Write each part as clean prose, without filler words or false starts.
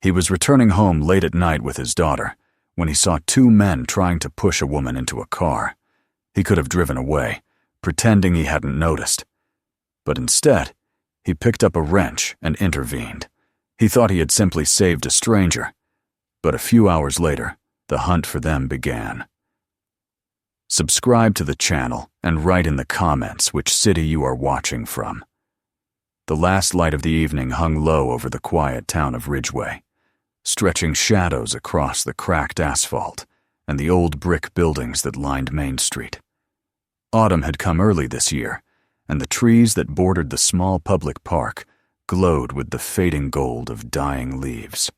He was returning home late at night with his daughter when he saw two men trying to push a woman into a car. He could have driven away, pretending he hadn't noticed. But instead, he picked up a wrench and intervened. He thought he had simply saved a stranger. But a few hours later, the hunt for them began. Subscribe to the channel and write in the comments which city you are watching from. The last light of the evening hung low over the quiet town of Ridgeway, stretching shadows across the cracked asphalt and the old brick buildings that lined Main Street. Autumn had come early this year, and the trees that bordered the small public park glowed with the fading gold of dying leaves.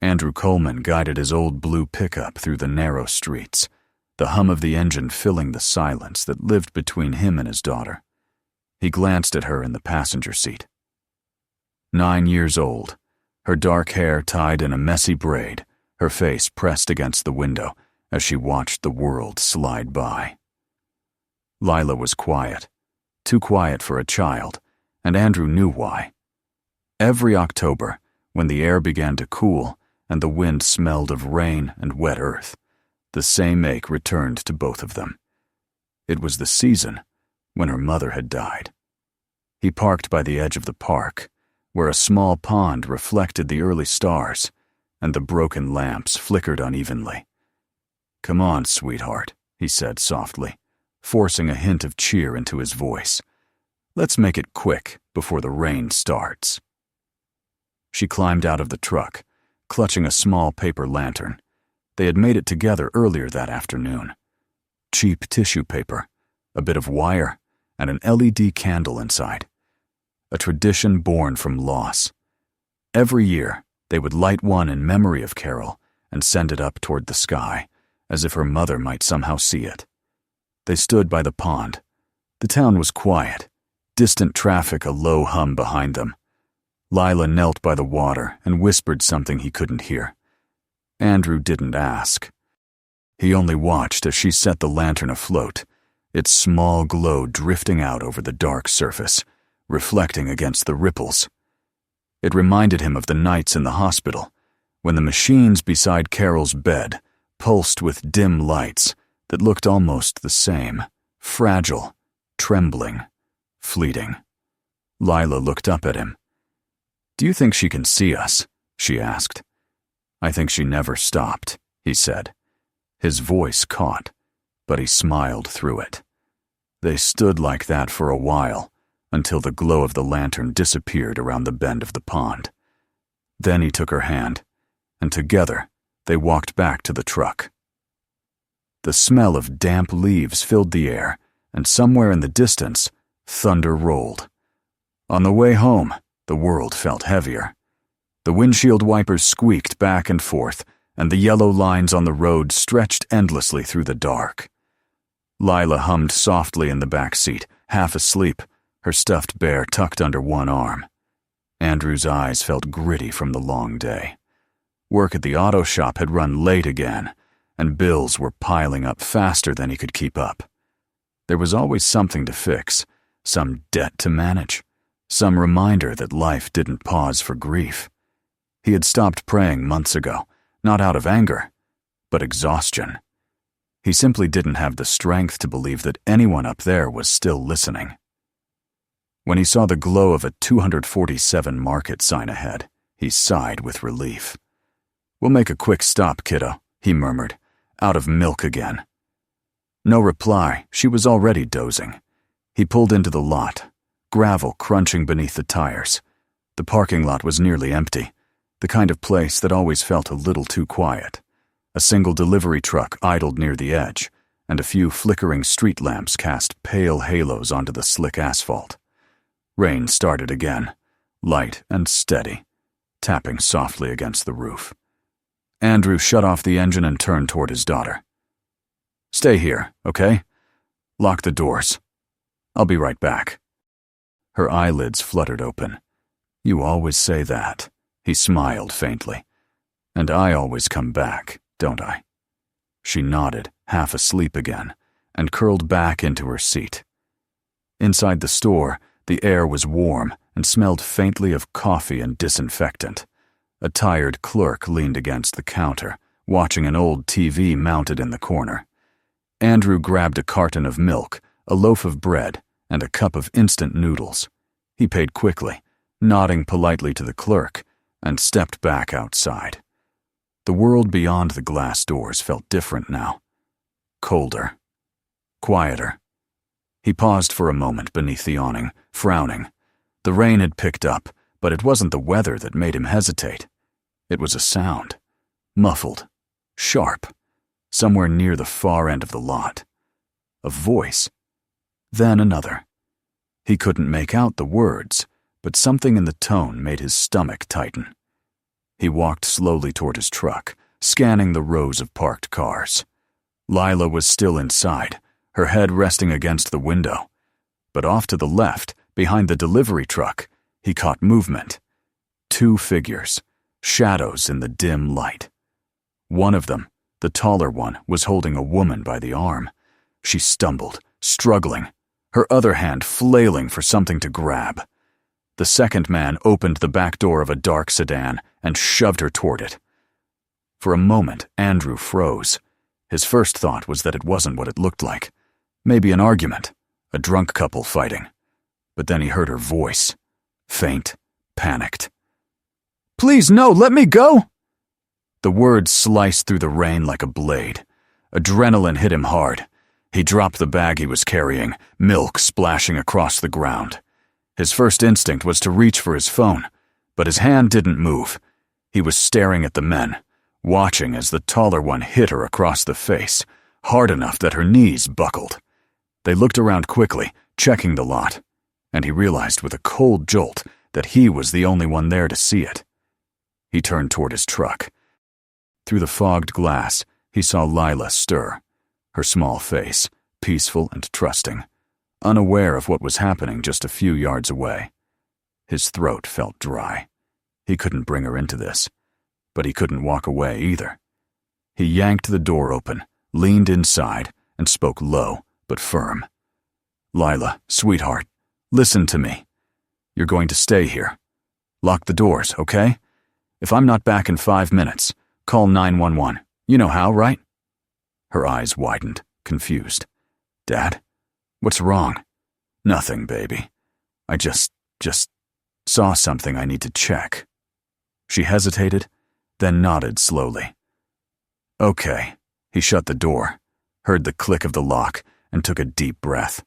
Andrew Coleman guided his old blue pickup through the narrow streets, the hum of the engine filling the silence that lived between him and his daughter. He glanced at her in the passenger seat. 9 years old, her dark hair tied in a messy braid, her face pressed against the window as she watched the world slide by. Lila was quiet, too quiet for a child, and Andrew knew why. Every October, when the air began to cool and the wind smelled of rain and wet earth, the same ache returned to both of them. It was the season when her mother had died. He parked by the edge of the park, where a small pond reflected the early stars, and the broken lamps flickered unevenly. "Come on, sweetheart," he said softly, forcing a hint of cheer into his voice. "Let's make it quick before the rain starts." She climbed out of the truck, clutching a small paper lantern. They had made it together earlier that afternoon. Cheap tissue paper, a bit of wire, and an LED candle inside. A tradition born from loss. Every year, they would light one in memory of Carol and send it up toward the sky, as if her mother might somehow see it. They stood by the pond. The town was quiet, distant traffic a low hum behind them. Lila knelt by the water and whispered something he couldn't hear. Andrew didn't ask. He only watched as she set the lantern afloat, its small glow drifting out over the dark surface, reflecting against the ripples. It reminded him of the nights in the hospital, when the machines beside Carol's bed pulsed with dim lights that looked almost the same, fragile, trembling, fleeting. Lila looked up at him. "Do you think she can see us?" she asked. "I think she never stopped," he said. His voice caught, but he smiled through it. They stood like that for a while, until the glow of the lantern disappeared around the bend of the pond. Then he took her hand, and together they walked back to the truck. The smell of damp leaves filled the air, and somewhere in the distance, thunder rolled. On the way home, the world felt heavier. The windshield wipers squeaked back and forth, and the yellow lines on the road stretched endlessly through the dark. Lila hummed softly in the back seat, half asleep, her stuffed bear tucked under one arm. Andrew's eyes felt gritty from the long day. Work at the auto shop had run late again, and bills were piling up faster than he could keep up. There was always something to fix, some debt to manage, some reminder that life didn't pause for grief. He had stopped praying months ago, not out of anger, but exhaustion. He simply didn't have the strength to believe that anyone up there was still listening. When he saw the glow of a 247 Market sign ahead, he sighed with relief. "We'll make a quick stop, kiddo," he murmured, out of milk again. No reply, she was already dozing. He pulled into the lot, gravel crunching beneath the tires. The parking lot was nearly empty, the kind of place that always felt a little too quiet. A single delivery truck idled near the edge, and a few flickering street lamps cast pale halos onto the slick asphalt. Rain started again, light and steady, tapping softly against the roof. Andrew shut off the engine and turned toward his daughter. "Stay here, okay? Lock the doors. I'll be right back." Her eyelids fluttered open. "You always say that," he smiled faintly. "And I always come back, don't I?" She nodded, half asleep again, and curled back into her seat. Inside the store, the air was warm and smelled faintly of coffee and disinfectant. A tired clerk leaned against the counter, watching an old TV mounted in the corner. Andrew grabbed a carton of milk, a loaf of bread, and a cup of instant noodles. He paid quickly, nodding politely to the clerk, and stepped back outside. The world beyond the glass doors felt different now. Colder. Quieter. He paused for a moment beneath the awning, frowning. The rain had picked up, but it wasn't the weather that made him hesitate. It was a sound. Muffled. Sharp. Somewhere near the far end of the lot. A voice. Then another. He couldn't make out the words, but something in the tone made his stomach tighten. He walked slowly toward his truck, scanning the rows of parked cars. Lila was still inside, her head resting against the window. But off to the left, behind the delivery truck, he caught movement. 2 figures, shadows in the dim light. One of them, the taller one, was holding a woman by the arm. She stumbled, struggling, her other hand flailing for something to grab. The second man opened the back door of a dark sedan and shoved her toward it. For a moment, Andrew froze. His first thought was that it wasn't what it looked like. Maybe an argument, a drunk couple fighting. But then he heard her voice, faint, panicked. "Please, no, let me go!" The words sliced through the rain like a blade. Adrenaline hit him hard. He dropped the bag he was carrying, milk splashing across the ground. His first instinct was to reach for his phone, but his hand didn't move. He was staring at the men, watching as the taller one hit her across the face, hard enough that her knees buckled. They looked around quickly, checking the lot, and he realized with a cold jolt that he was the only one there to see it. He turned toward his truck. Through the fogged glass, he saw Lila stir, her small face, peaceful and trusting, unaware of what was happening just a few yards away. His throat felt dry. He couldn't bring her into this, but he couldn't walk away either. He yanked the door open, leaned inside, and spoke low but firm. "Lila, sweetheart, listen to me. You're going to stay here. Lock the doors, okay? If I'm not back in 5 minutes, call 911. You know how, right?" Her eyes widened, confused. "Dad? What's wrong?" "Nothing, baby. I just saw something I need to check." She hesitated, then nodded slowly. "Okay." He shut the door, heard the click of the lock, and took a deep breath.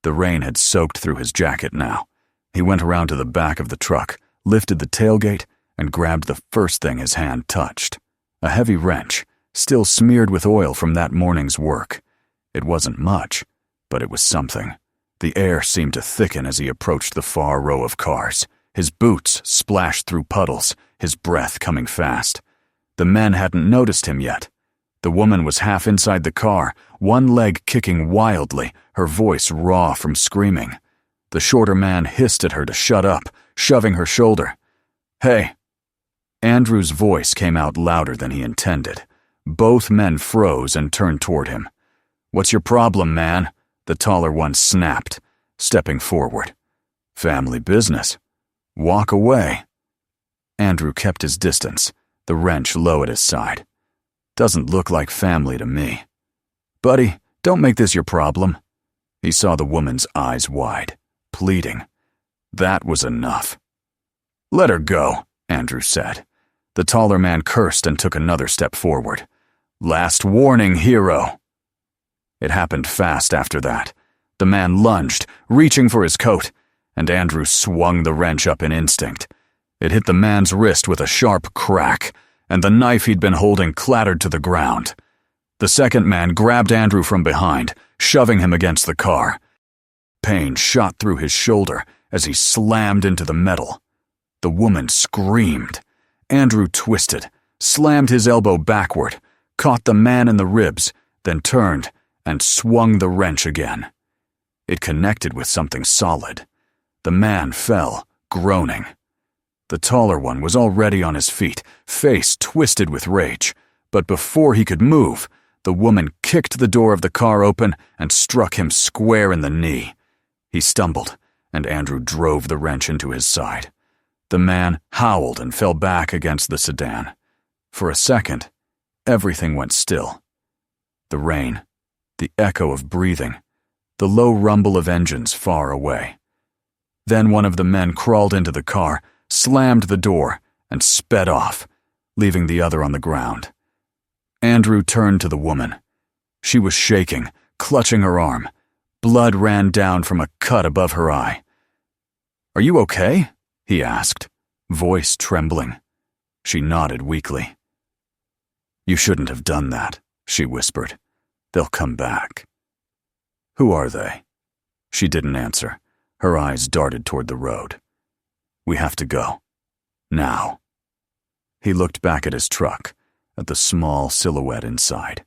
The rain had soaked through his jacket now. He went around to the back of the truck, lifted the tailgate, and grabbed the first thing his hand touched. A heavy wrench, still smeared with oil from that morning's work. It wasn't much, but it was something. The air seemed to thicken as he approached the far row of cars. His boots splashed through puddles, his breath coming fast. The men hadn't noticed him yet. The woman was half inside the car, one leg kicking wildly, her voice raw from screaming. The shorter man hissed at her to shut up, shoving her shoulder. "Hey." Andrew's voice came out louder than he intended. Both men froze and turned toward him. "What's your problem, man?" the taller one snapped, stepping forward. "Family business. Walk away." Andrew kept his distance, the wrench low at his side. "Doesn't look like family to me." "Buddy, don't make this your problem." He saw the woman's eyes wide, pleading. That was enough. "Let her go," Andrew said. The taller man cursed and took another step forward. "Last warning, hero." It happened fast after that. The man lunged, reaching for his coat, and Andrew swung the wrench up in instinct. It hit the man's wrist with a sharp crack, and the knife he'd been holding clattered to the ground. The second man grabbed Andrew from behind, shoving him against the car. Pain shot through his shoulder as he slammed into the metal. The woman screamed. Andrew twisted, slammed his elbow backward, caught the man in the ribs, then turned and swung the wrench again. It connected with something solid. The man fell, groaning. The taller one was already on his feet, face twisted with rage, but before he could move, the woman kicked the door of the car open and struck him square in the knee. He stumbled, and Andrew drove the wrench into his side. The man howled and fell back against the sedan. For a second, everything went still. The rain, the echo of breathing, the low rumble of engines far away. Then one of the men crawled into the car, slammed the door, and sped off, leaving the other on the ground. Andrew turned to the woman. She was shaking, clutching her arm. Blood ran down from a cut above her eye. "Are you okay?" he asked, voice trembling. She nodded weakly. "You shouldn't have done that," she whispered. "They'll come back." "Who are they?" She didn't answer. Her eyes darted toward the road. "We have to go. Now." He looked back at his truck, at the small silhouette inside.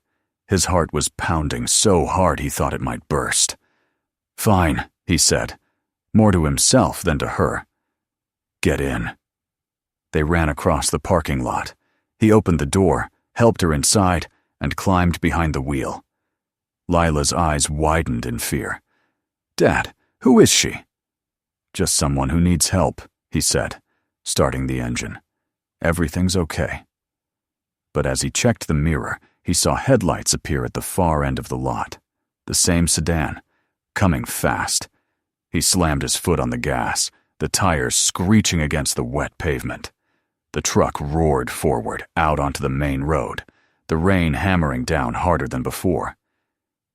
His heart was pounding so hard he thought it might burst. "Fine," he said, more to himself than to her. "Get in." They ran across the parking lot. He opened the door, helped her inside, and climbed behind the wheel. Lila's eyes widened in fear. "Dad, who is she?" "Just someone who needs help," he said, starting the engine. "Everything's okay." But as he checked the mirror, he saw headlights appear at the far end of the lot. The same sedan, coming fast. He slammed his foot on the gas, the tires screeching against the wet pavement. The truck roared forward, out onto the main road, the rain hammering down harder than before.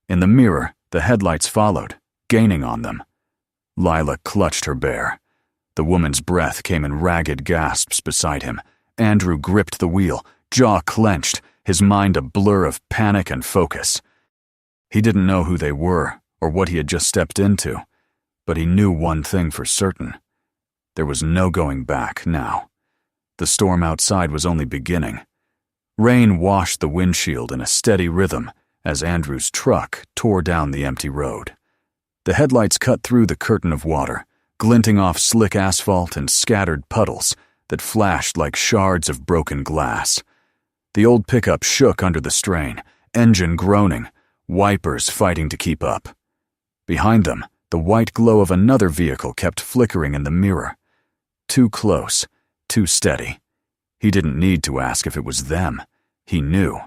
In the mirror, the headlights followed, gaining on them. Lila clutched her bear. The woman's breath came in ragged gasps beside him. Andrew gripped the wheel, jaw clenched, his mind a blur of panic and focus. He didn't know who they were or what he had just stepped into, but he knew one thing for certain. There was no going back now. The storm outside was only beginning. Rain washed the windshield in a steady rhythm as Andrew's truck tore down the empty road. The headlights cut through the curtain of water, glinting off slick asphalt and scattered puddles that flashed like shards of broken glass. The old pickup shook under the strain, engine groaning, wipers fighting to keep up. Behind them, the white glow of another vehicle kept flickering in the mirror. Too close, too steady. He didn't need to ask if it was them. He knew.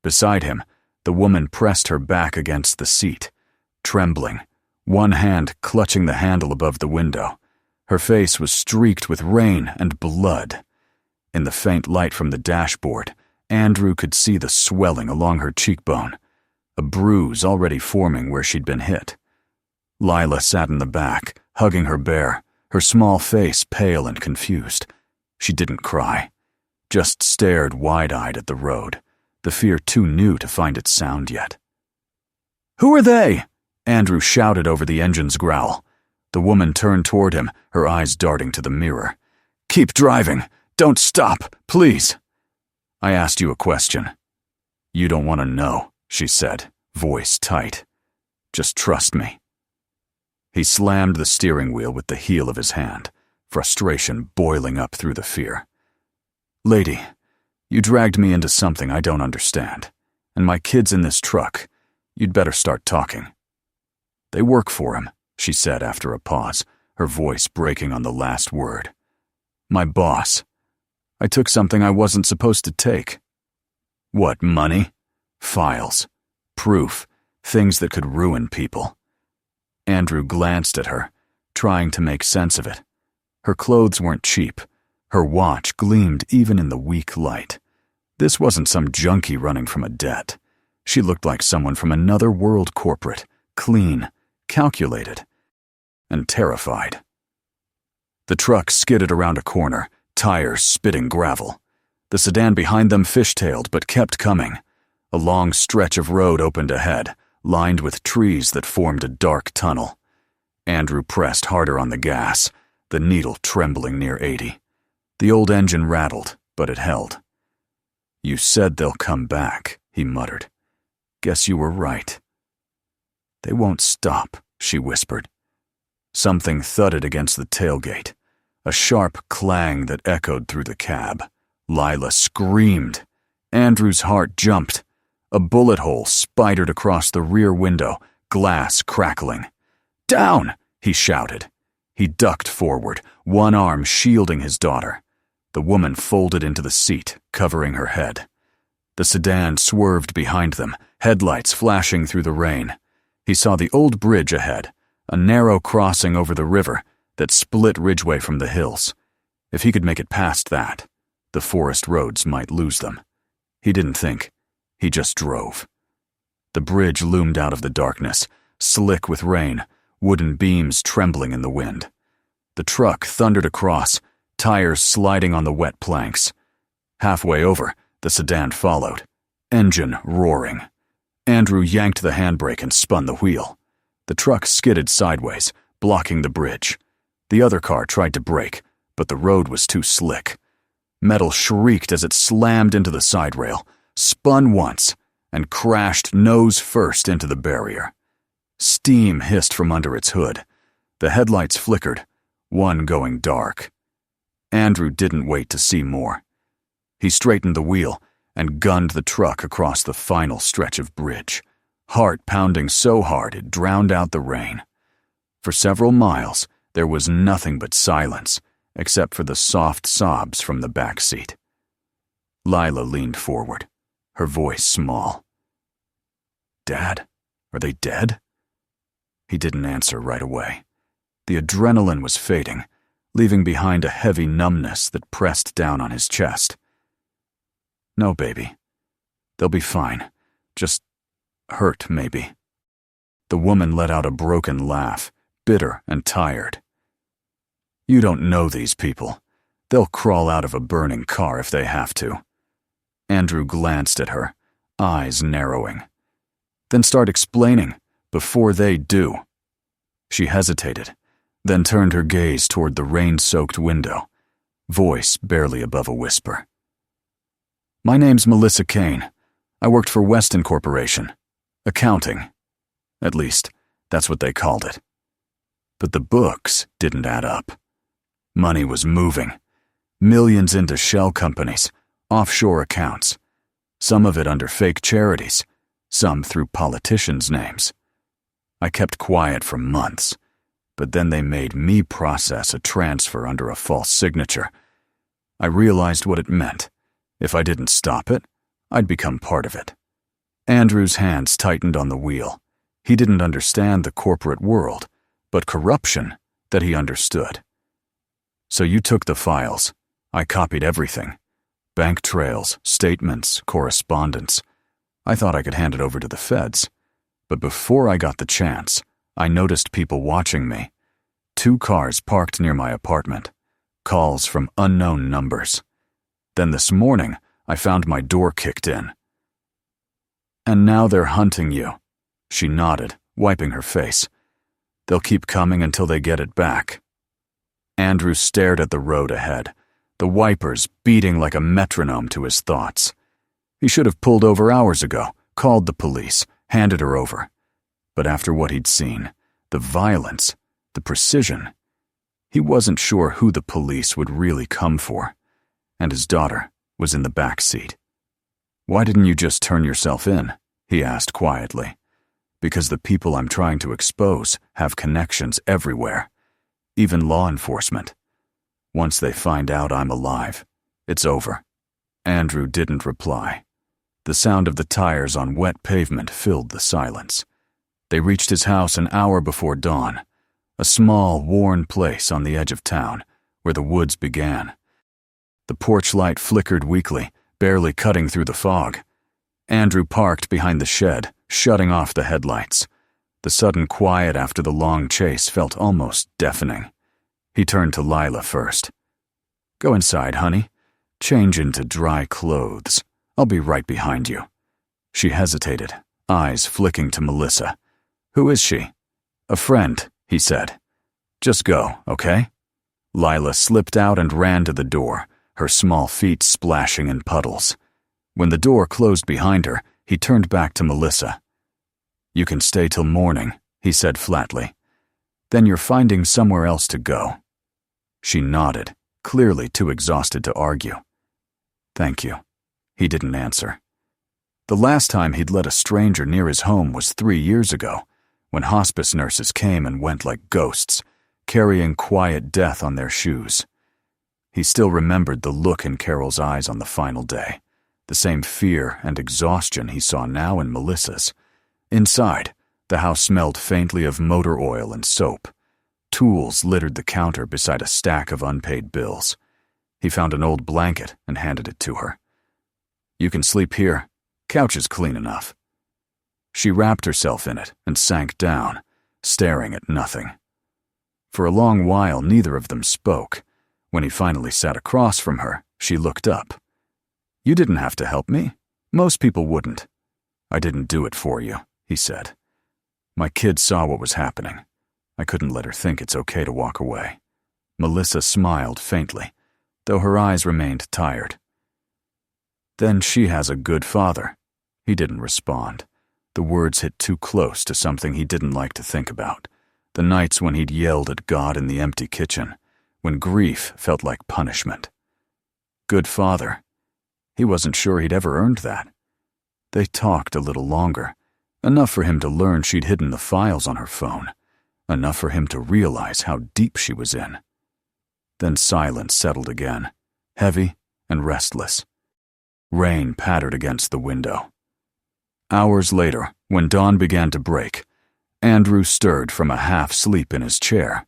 Beside him, the woman pressed her back against the seat, trembling, one hand clutching the handle above the window. Her face was streaked with rain and blood. In the faint light from the dashboard, Andrew could see the swelling along her cheekbone, a bruise already forming where she'd been hit. Lila sat in the back, hugging her bear, her small face pale and confused. She didn't cry, just stared wide-eyed at the road, the fear too new to find its sound yet. "Who are they?" Andrew shouted over the engine's growl. The woman turned toward him, her eyes darting to the mirror. "Keep driving. Don't stop, please." "I asked you a question." "You don't want to know," she said, voice tight. "Just trust me." He slammed the steering wheel with the heel of his hand, frustration boiling up through the fear. "Lady, you dragged me into something I don't understand, and my kid's in this truck. You'd better start talking." "They work for him," she said after a pause, her voice breaking on the last word. "My boss. I took something I wasn't supposed to take." "What, money?" "Files. Proof. Things that could ruin people." Andrew glanced at her, trying to make sense of it. Her clothes weren't cheap. Her watch gleamed even in the weak light. This wasn't some junkie running from a debt. She looked like someone from another world corporate, clean, calculated, and terrified. The truck skidded around a corner, tires spitting gravel. The sedan behind them fishtailed but kept coming. A long stretch of road opened ahead, lined with trees that formed a dark tunnel. Andrew pressed harder on the gas, the needle trembling near 80. The old engine rattled, but it held. "You said they'll come back," he muttered. "Guess you were right." "They won't stop," she whispered. Something thudded against the tailgate, a sharp clang that echoed through the cab. Lila screamed. Andrew's heart jumped. A bullet hole spidered across the rear window, glass crackling. "Down!" he shouted. He ducked forward, one arm shielding his daughter. The woman folded into the seat, covering her head. The sedan swerved behind them, headlights flashing through the rain. He saw the old bridge ahead, a narrow crossing over the river that split Ridgeway from the hills. If he could make it past that, the forest roads might lose them. He didn't think. He just drove. The bridge loomed out of the darkness, slick with rain, wooden beams trembling in the wind. The truck thundered across, tires sliding on the wet planks. Halfway over, the sedan followed, engine roaring. Andrew yanked the handbrake and spun the wheel. The truck skidded sideways, blocking the bridge. The other car tried to brake, but the road was too slick. Metal shrieked as it slammed into the side rail, spun once, and crashed nose first into the barrier. Steam hissed from under its hood. The headlights flickered, one going dark. Andrew didn't wait to see more. He straightened the wheel and gunned the truck across the final stretch of bridge, heart pounding so hard it drowned out the rain. For several miles, there was nothing but silence, except for the soft sobs from the back seat. Lila leaned forward, her voice small. "Dad, are they dead?" He didn't answer right away. The adrenaline was fading, leaving behind a heavy numbness that pressed down on his chest. "No, baby. They'll be fine. Just hurt, maybe." The woman let out a broken laugh, bitter and tired. "You don't know these people. They'll crawl out of a burning car if they have to." Andrew glanced at her, eyes narrowing. "Then start explaining, before they do." She hesitated, then turned her gaze toward the rain-soaked window, voice barely above a whisper. "My name's Melissa Kane. I worked for Weston Corporation. Accounting. At least, that's what they called it. But the books didn't add up. Money was moving. Millions into shell companies, offshore accounts. Some of it under fake charities, some through politicians' names. I kept quiet for months, but then they made me process a transfer under a false signature. I realized what it meant. If I didn't stop it, I'd become part of it. Andrew's hands tightened on the wheel. He didn't understand the corporate world, but corruption that he understood. "So you took the files. I copied everything. Bank trails, statements, correspondence. I thought I could hand it over to the feds. But before I got the chance, I noticed people watching me. 2 cars parked near my apartment. Calls from unknown numbers. Then this morning, I found my door kicked in. And now they're hunting you." She nodded, wiping her face. "They'll keep coming until they get it back." Andrew stared at the road ahead, the wipers beating like a metronome to his thoughts. He should have pulled over hours ago, called the police, handed her over. But after what he'd seen, the violence, the precision, he wasn't sure who the police would really come for. And his daughter was in the back seat. "Why didn't you just turn yourself in?" he asked quietly. "Because the people I'm trying to expose have connections everywhere, even law enforcement. Once they find out I'm alive, it's over." Andrew didn't reply. The sound of the tires on wet pavement filled the silence. They reached his house an hour before dawn, a small, worn place on the edge of town, where the woods began. The porch light flickered weakly, barely cutting through the fog. Andrew parked behind the shed, shutting off the headlights. The sudden quiet after the long chase felt almost deafening. He turned to Lila first. "Go inside, honey. Change into dry clothes. I'll be right behind you." She hesitated, eyes flicking to Melissa. "Who is she?" "A friend," he said. "Just go, okay?" Lila slipped out and ran to the door, her small feet splashing in puddles. When the door closed behind her, he turned back to Melissa. "You can stay till morning," he said flatly. "Then you're finding somewhere else to go." She nodded, clearly too exhausted to argue. "Thank you." He didn't answer. The last time he'd let a stranger near his home was 3 years ago, when hospice nurses came and went like ghosts, carrying quiet death on their shoes. He still remembered the look in Carol's eyes on the final day, the same fear and exhaustion he saw now in Melissa's. Inside, the house smelled faintly of motor oil and soap. Tools littered the counter beside a stack of unpaid bills. He found an old blanket and handed it to her. "You can sleep here. Couch is clean enough." She wrapped herself in it and sank down, staring at nothing. For a long while, neither of them spoke. When he finally sat across from her, she looked up. "You didn't have to help me. Most people wouldn't." "I didn't do it for you," he said. "My kid saw what was happening. I couldn't let her think it's okay to walk away." Melissa smiled faintly, though her eyes remained tired. "Then she has a good father." He didn't respond. The words hit too close to something he didn't like to think about. The nights when he'd yelled at God in the empty kitchen, when grief felt like punishment. Good father. He wasn't sure he'd ever earned that. They talked a little longer, enough for him to learn she'd hidden the files on her phone, enough for him to realize how deep she was in. Then silence settled again, heavy and restless. Rain pattered against the window. Hours later, when dawn began to break, Andrew stirred from a half-sleep in his chair.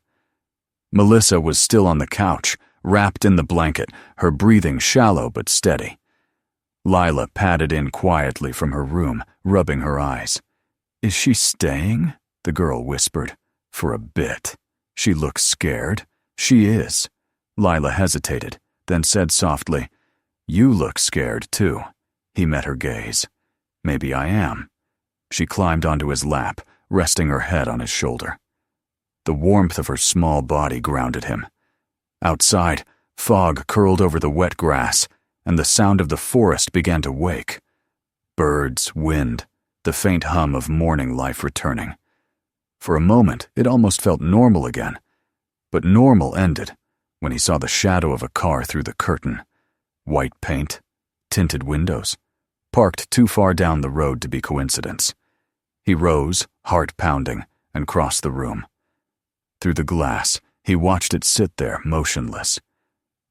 Melissa was still on the couch, wrapped in the blanket, her breathing shallow but steady. Lila padded in quietly from her room, rubbing her eyes. "Is she staying?" the girl whispered. "For a bit. She looks scared." "She is." Lila hesitated, then said softly, "You look scared, too." He met her gaze. "Maybe I am." She climbed onto his lap, resting her head on his shoulder. The warmth of her small body grounded him. Outside, fog curled over the wet grass, and the sound of the forest began to wake. Birds, wind, the faint hum of morning life returning. For a moment, it almost felt normal again. But normal ended when he saw the shadow of a car through the curtain. White paint, tinted windows, parked too far down the road to be coincidence. He rose, heart pounding, and crossed the room. Through the glass, he watched it sit there motionless.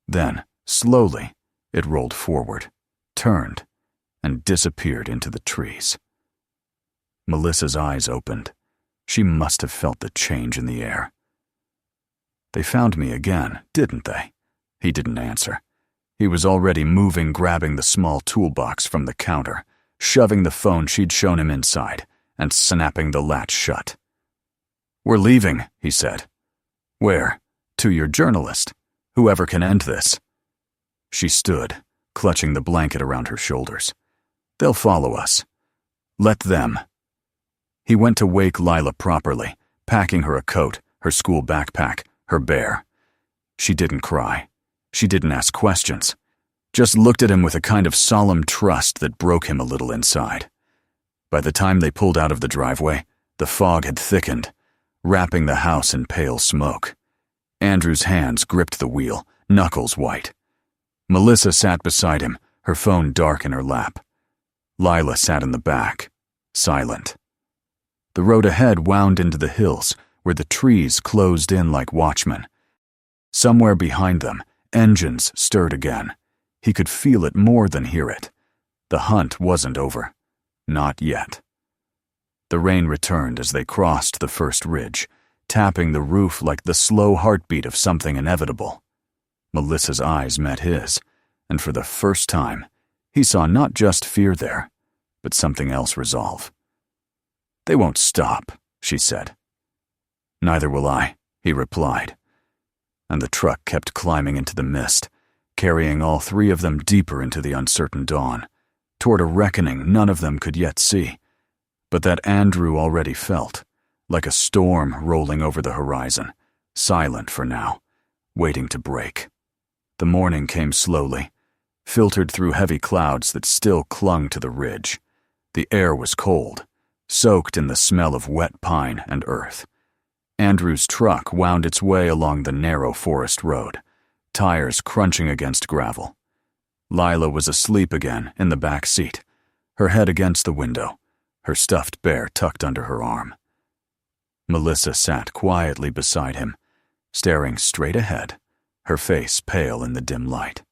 Then, slowly, it rolled forward, turned, and disappeared into the trees. Melissa's eyes opened. She must have felt the change in the air. "They found me again, didn't they?" He didn't answer. He was already moving, grabbing the small toolbox from the counter, shoving the phone she'd shown him inside, and snapping the latch shut. "We're leaving," he said. "Where?" "To your journalist. Whoever can end this." She stood, clutching the blanket around her shoulders. "They'll follow us." "Let them." He went to wake Lila properly, packing her a coat, her school backpack, her bear. She didn't cry. She didn't ask questions. Just looked at him with a kind of solemn trust that broke him a little inside. By the time they pulled out of the driveway, the fog had thickened, wrapping the house in pale smoke. Andrew's hands gripped the wheel, knuckles white. Melissa sat beside him, her phone dark in her lap. Lila sat in the back, silent. The road ahead wound into the hills, where the trees closed in like watchmen. Somewhere behind them, engines stirred again. He could feel it more than hear it. The hunt wasn't over. Not yet. The rain returned as they crossed the first ridge, tapping the roof like the slow heartbeat of something inevitable. Melissa's eyes met his, and for the first time, he saw not just fear there, but something else resolve. "They won't stop," she said. "Neither will I," he replied. And the truck kept climbing into the mist, carrying all three of them deeper into the uncertain dawn, toward a reckoning none of them could yet see, but that Andrew already felt, like a storm rolling over the horizon, silent for now, waiting to break. The morning came slowly, filtered through heavy clouds that still clung to the ridge. The air was cold, soaked in the smell of wet pine and earth. Andrew's truck wound its way along the narrow forest road, tires crunching against gravel. Lila was asleep again in the back seat, her head against the window, her stuffed bear tucked under her arm. Melissa sat quietly beside him, staring straight ahead, her face pale in the dim light.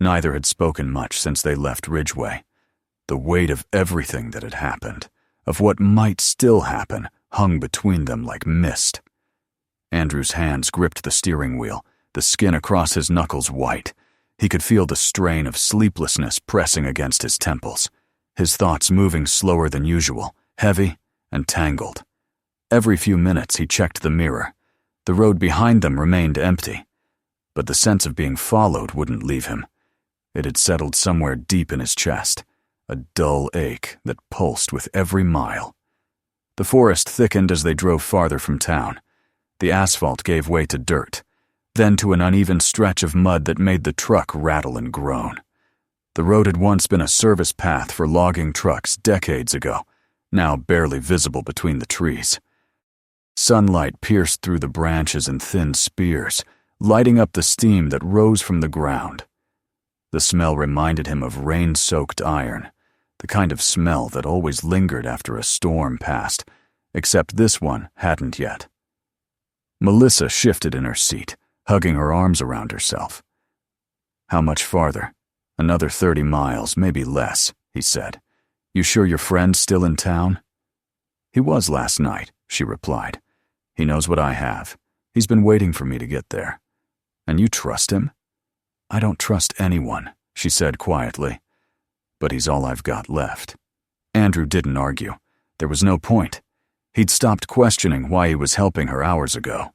Neither had spoken much since they left Ridgeway. The weight of everything that had happened, of what might still happen, hung between them like mist. Andrew's hands gripped the steering wheel, the skin across his knuckles white. He could feel the strain of sleeplessness pressing against his temples, his thoughts moving slower than usual, heavy and tangled. Every few minutes he checked the mirror. The road behind them remained empty, but the sense of being followed wouldn't leave him. It had settled somewhere deep in his chest, a dull ache that pulsed with every mile. The forest thickened as they drove farther from town. The asphalt gave way to dirt, then to an uneven stretch of mud that made the truck rattle and groan. The road had once been a service path for logging trucks decades ago, now barely visible between the trees. Sunlight pierced through the branches in thin spears, lighting up the steam that rose from the ground. The smell reminded him of rain-soaked iron, the kind of smell that always lingered after a storm passed, except this one hadn't yet. Melissa shifted in her seat, hugging her arms around herself. "How much farther?" "Another 30 miles, maybe less," he said. "You sure your friend's still in town?" "He was last night," she replied. "He knows what I have. He's been waiting for me to get there." "And you trust him?" "I don't trust anyone," she said quietly. "But he's all I've got left." Andrew didn't argue. There was no point. He'd stopped questioning why he was helping her hours ago.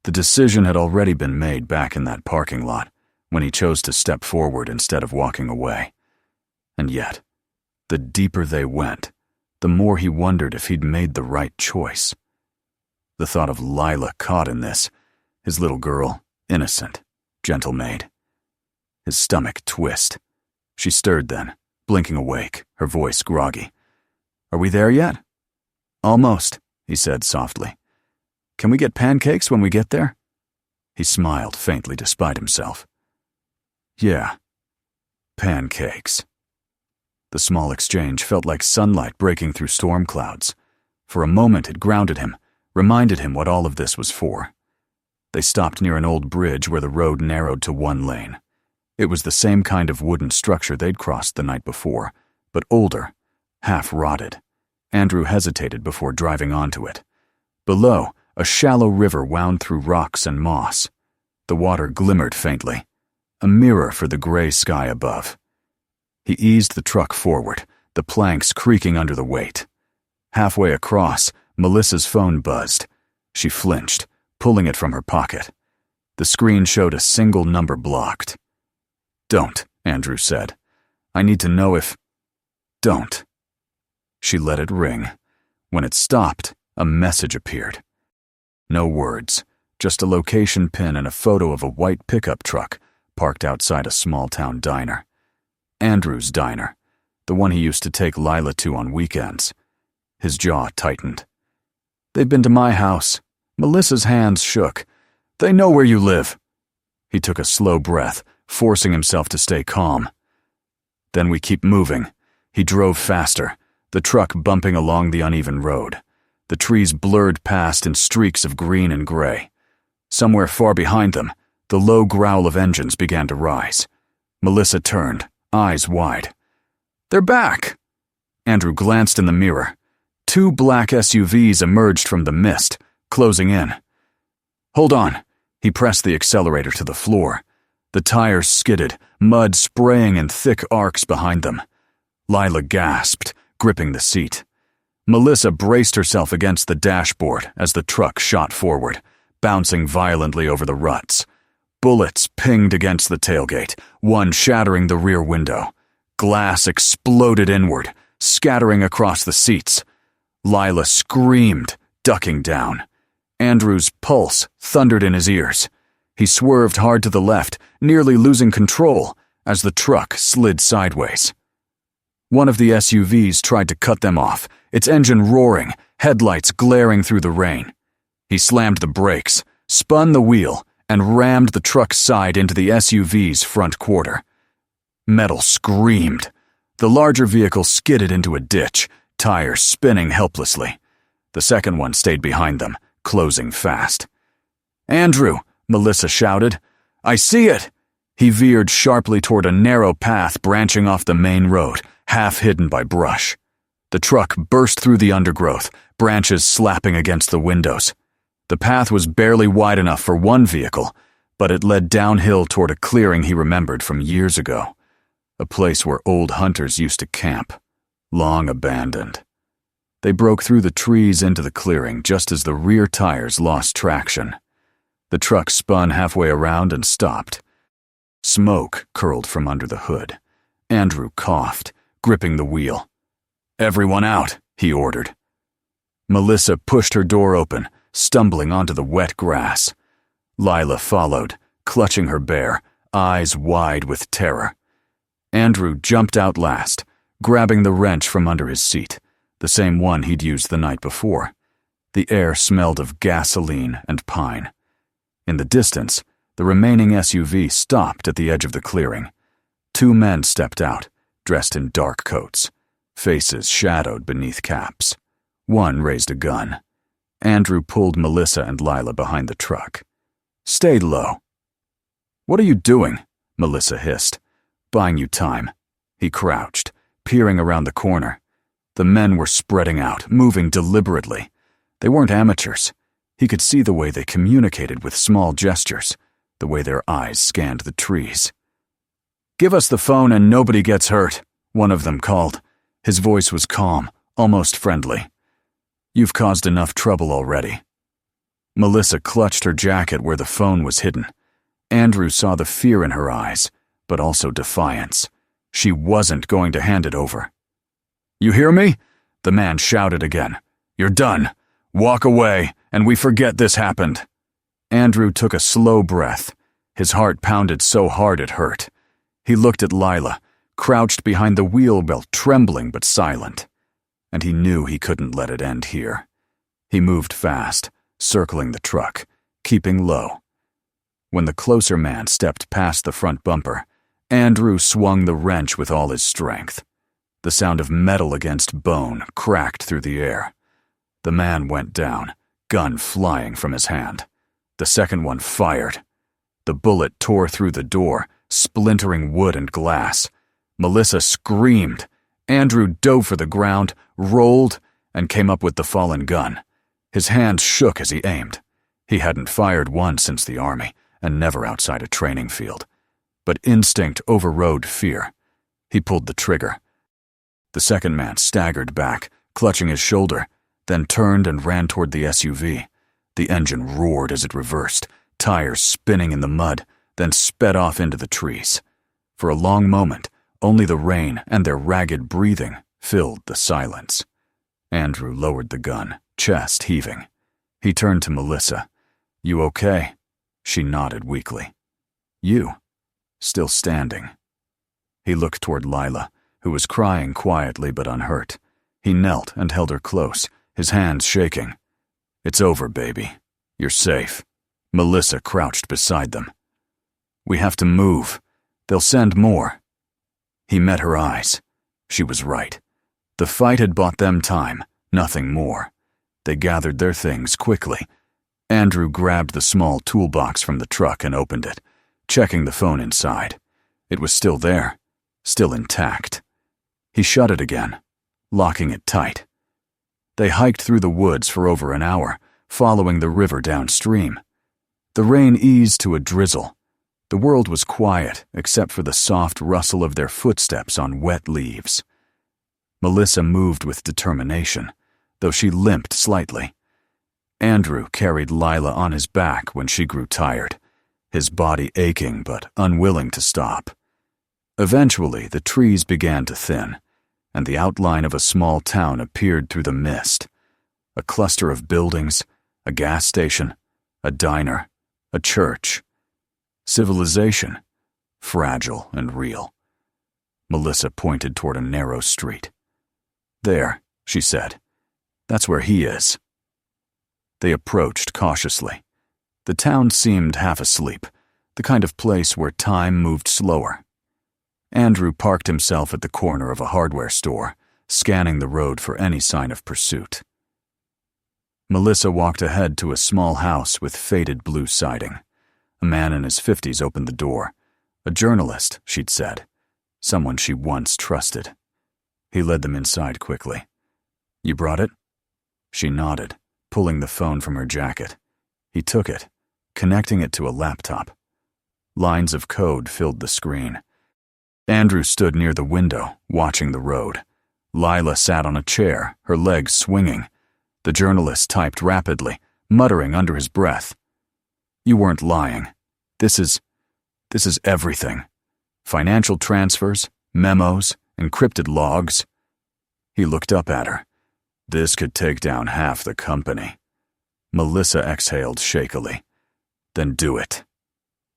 The decision had already been made back in that parking lot, when he chose to step forward instead of walking away. And yet, the deeper they went, the more he wondered if he'd made the right choice. The thought of Lila caught in this, his little girl, innocent, gentle maid. His stomach twist. She stirred then, blinking awake, her voice groggy. "Are we there yet?" "Almost," he said softly. "Can we get pancakes when we get there?" He smiled faintly despite himself. "Yeah, pancakes." The small exchange felt like sunlight breaking through storm clouds. For a moment it grounded him, reminded him what all of this was for. They stopped near an old bridge where the road narrowed to one lane. It was the same kind of wooden structure they'd crossed the night before, but older, half-rotted. Andrew hesitated before driving onto it. Below, a shallow river wound through rocks and moss. The water glimmered faintly, a mirror for the gray sky above. He eased the truck forward, the planks creaking under the weight. Halfway across, Melissa's phone buzzed. She flinched, pulling it from her pocket. The screen showed a single number blocked. "Don't," Andrew said. "I need to know if—" "Don't." She let it ring. When it stopped, a message appeared. No words, just a location pin and a photo of a white pickup truck parked outside a small-town diner. Andrew's diner, the one he used to take Lila to on weekends. His jaw tightened. "They've been to my house." Melissa's hands shook. "They know where you live." He took a slow breath, forcing himself to stay calm. "Then we keep moving." He drove faster, the truck bumping along the uneven road. The trees blurred past in streaks of green and gray. Somewhere far behind them, the low growl of engines began to rise. Melissa turned, eyes wide. "They're back!" Andrew glanced in the mirror. 2 black SUVs emerged from the mist, closing in. "Hold on." He pressed the accelerator to the floor. The tires skidded, mud spraying in thick arcs behind them. Lila gasped, gripping the seat. Melissa braced herself against the dashboard as the truck shot forward, bouncing violently over the ruts. Bullets pinged against the tailgate, one shattering the rear window. Glass exploded inward, scattering across the seats. Lila screamed, ducking down. Andrew's pulse thundered in his ears. He swerved hard to the left, nearly losing control, as the truck slid sideways. One of the SUVs tried to cut them off, its engine roaring, headlights glaring through the rain. He slammed the brakes, spun the wheel, and rammed the truck's side into the SUV's front quarter. Metal screamed. The larger vehicle skidded into a ditch, tires spinning helplessly. The second one stayed behind them, closing fast. "Andrew!" Melissa shouted. "I see it!" He veered sharply toward a narrow path branching off the main road, half hidden by brush. The truck burst through the undergrowth, branches slapping against the windows. The path was barely wide enough for one vehicle, but it led downhill toward a clearing he remembered from years ago. A place where old hunters used to camp, long abandoned. They broke through the trees into the clearing just as the rear tires lost traction. The truck spun halfway around and stopped. Smoke curled from under the hood. Andrew coughed, gripping the wheel. "Everyone out," he ordered. Melissa pushed her door open, stumbling onto the wet grass. Lila followed, clutching her bear, eyes wide with terror. Andrew jumped out last, grabbing the wrench from under his seat, the same one he'd used the night before. The air smelled of gasoline and pine. In the distance, the remaining SUV stopped at the edge of the clearing. 2 men stepped out, dressed in dark coats, faces shadowed beneath caps. One raised a gun. Andrew pulled Melissa and Lila behind the truck. "Stay low." "What are you doing?" Melissa hissed. "Buying you time." He crouched, peering around the corner. The men were spreading out, moving deliberately. They weren't amateurs. He could see the way they communicated with small gestures, the way their eyes scanned the trees. "Give us the phone and nobody gets hurt," one of them called. His voice was calm, almost friendly. "You've caused enough trouble already." Melissa clutched her jacket where the phone was hidden. Andrew saw the fear in her eyes, but also defiance. She wasn't going to hand it over. "You hear me?" the man shouted again. "You're done. Walk away, and we forget this happened." Andrew took a slow breath. His heart pounded so hard it hurt. He looked at Lila, crouched behind the wheel well, trembling but silent. And he knew he couldn't let it end here. He moved fast, circling the truck, keeping low. When the closer man stepped past the front bumper, Andrew swung the wrench with all his strength. The sound of metal against bone cracked through the air. The man went down, gun flying from his hand. The second one fired. The bullet tore through the door, splintering wood and glass. Melissa screamed. Andrew dove for the ground, rolled, and came up with the fallen gun. His hands shook as he aimed. He hadn't fired one since the army, and never outside a training field. But instinct overrode fear. He pulled the trigger. The second man staggered back, clutching his shoulder, then turned and ran toward the SUV. The engine roared as it reversed, tires spinning in the mud, then sped off into the trees. For a long moment, only the rain and their ragged breathing filled the silence. Andrew lowered the gun, chest heaving. He turned to Melissa. "You okay?" She nodded weakly. "You?" Still standing. He looked toward Lila, who was crying quietly but unhurt. He knelt and held her close, his hands shaking. "It's over, baby. You're safe." Melissa crouched beside them. "We have to move. They'll send more." He met her eyes. She was right. The fight had bought them time, nothing more. They gathered their things quickly. Andrew grabbed the small toolbox from the truck and opened it, checking the phone inside. It was still there, still intact. He shut it again, locking it tight. They hiked through the woods for over an hour, following the river downstream. The rain eased to a drizzle. The world was quiet except for the soft rustle of their footsteps on wet leaves. Melissa moved with determination, though she limped slightly. Andrew carried Lila on his back when she grew tired, his body aching but unwilling to stop. Eventually, the trees began to thin, and the outline of a small town appeared through the mist. A cluster of buildings, a gas station, a diner, a church. Civilization, fragile and real. Melissa pointed toward a narrow street. "There," she said. "That's where he is." They approached cautiously. The town seemed half asleep, the kind of place where time moved slower. Andrew parked himself at the corner of a hardware store, scanning the road for any sign of pursuit. Melissa walked ahead to a small house with faded blue siding. A man in his 50s opened the door. A journalist, she'd said. Someone she once trusted. He led them inside quickly. "You brought it?" She nodded, pulling the phone from her jacket. He took it, connecting it to a laptop. Lines of code filled the screen. Andrew stood near the window, watching the road. Lila sat on a chair, her legs swinging. The journalist typed rapidly, muttering under his breath. "You weren't lying. This is everything. Financial transfers, memos, encrypted logs." He looked up at her. "This could take down half the company." Melissa exhaled shakily. "Then do it.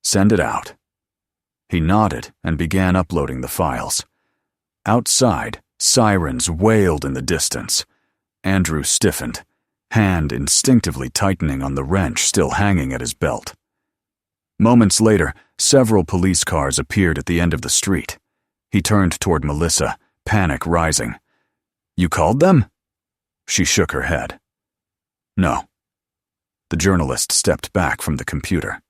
Send it out." He nodded and began uploading the files. Outside, sirens wailed in the distance. Andrew stiffened, hand instinctively tightening on the wrench still hanging at his belt. Moments later, several police cars appeared at the end of the street. He turned toward Melissa, panic rising. "You called them?" She shook her head. "No." The journalist stepped back from the computer.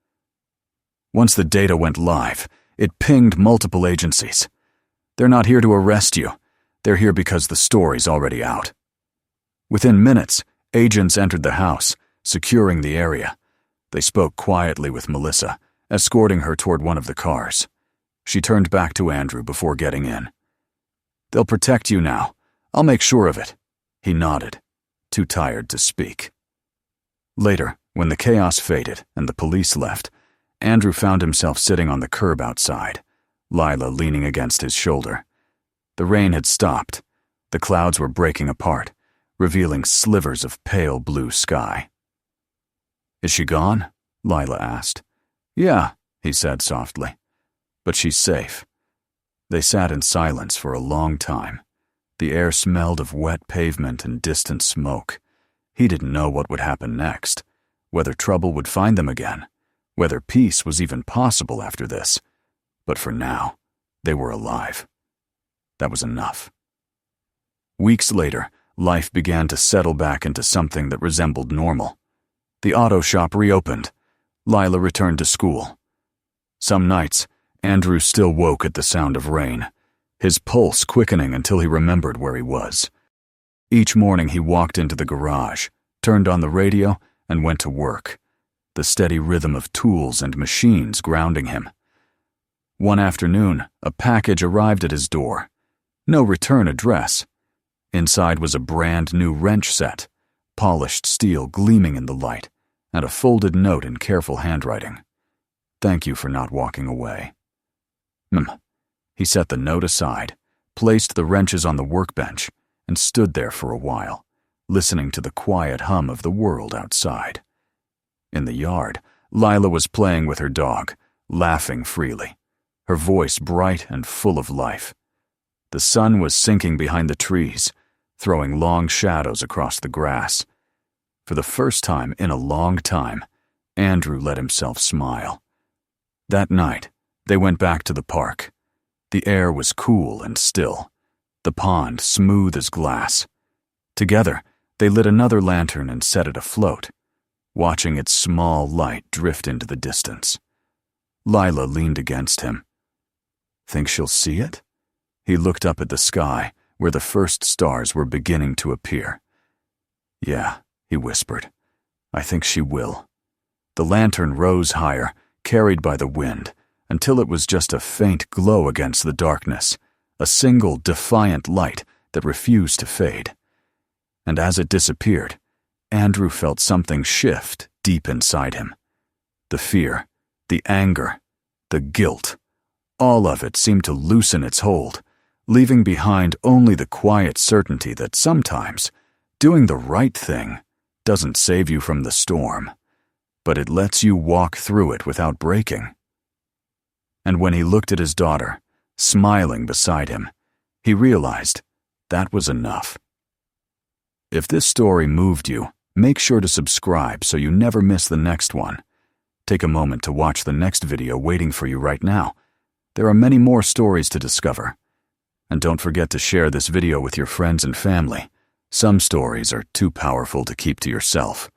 Once the data went live, it pinged multiple agencies. "They're not here to arrest you. They're here because the story's already out." Within minutes, agents entered the house, securing the area. They spoke quietly with Melissa, escorting her toward one of the cars. She turned back to Andrew before getting in. "They'll protect you now. I'll make sure of it." He nodded, too tired to speak. Later, when the chaos faded and the police left, Andrew found himself sitting on the curb outside, Lila leaning against his shoulder. The rain had stopped. The clouds were breaking apart, revealing slivers of pale blue sky. "Is she gone?" Lila asked. "Yeah," he said softly. "But she's safe." They sat in silence for a long time. The air smelled of wet pavement and distant smoke. He didn't know what would happen next, whether trouble would find them again, whether peace was even possible after this. But for now, they were alive. That was enough. Weeks later, life began to settle back into something that resembled normal. The auto shop reopened. Lila returned to school. Some nights, Andrew still woke at the sound of rain, his pulse quickening until he remembered where he was. Each morning he walked into the garage, turned on the radio, and went to work, the steady rhythm of tools and machines grounding him. One afternoon, a package arrived at his door. No return address. Inside was a brand-new wrench set, polished steel gleaming in the light, and a folded note in careful handwriting. "Thank you for not walking away." He set the note aside, placed the wrenches on the workbench, and stood there for a while, listening to the quiet hum of the world outside. In the yard, Lila was playing with her dog, laughing freely, her voice bright and full of life. The sun was sinking behind the trees, throwing long shadows across the grass. For the first time in a long time, Andrew let himself smile. That night, they went back to the park. The air was cool and still, the pond smooth as glass. Together, they lit another lantern and set it afloat, watching its small light drift into the distance. Lila leaned against him. "Think she'll see it?" He looked up at the sky, where the first stars were beginning to appear. "Yeah," he whispered. "I think she will." The lantern rose higher, carried by the wind, until it was just a faint glow against the darkness, a single defiant light that refused to fade. And as it disappeared, Andrew felt something shift deep inside him. The fear, the anger, the guilt, all of it seemed to loosen its hold, leaving behind only the quiet certainty that sometimes doing the right thing doesn't save you from the storm, but it lets you walk through it without breaking. And when he looked at his daughter, smiling beside him, he realized that was enough. If this story moved you, make sure to subscribe so you never miss the next one. Take a moment to watch the next video waiting for you right now. There are many more stories to discover. And don't forget to share this video with your friends and family Some stories are too powerful to keep to yourself.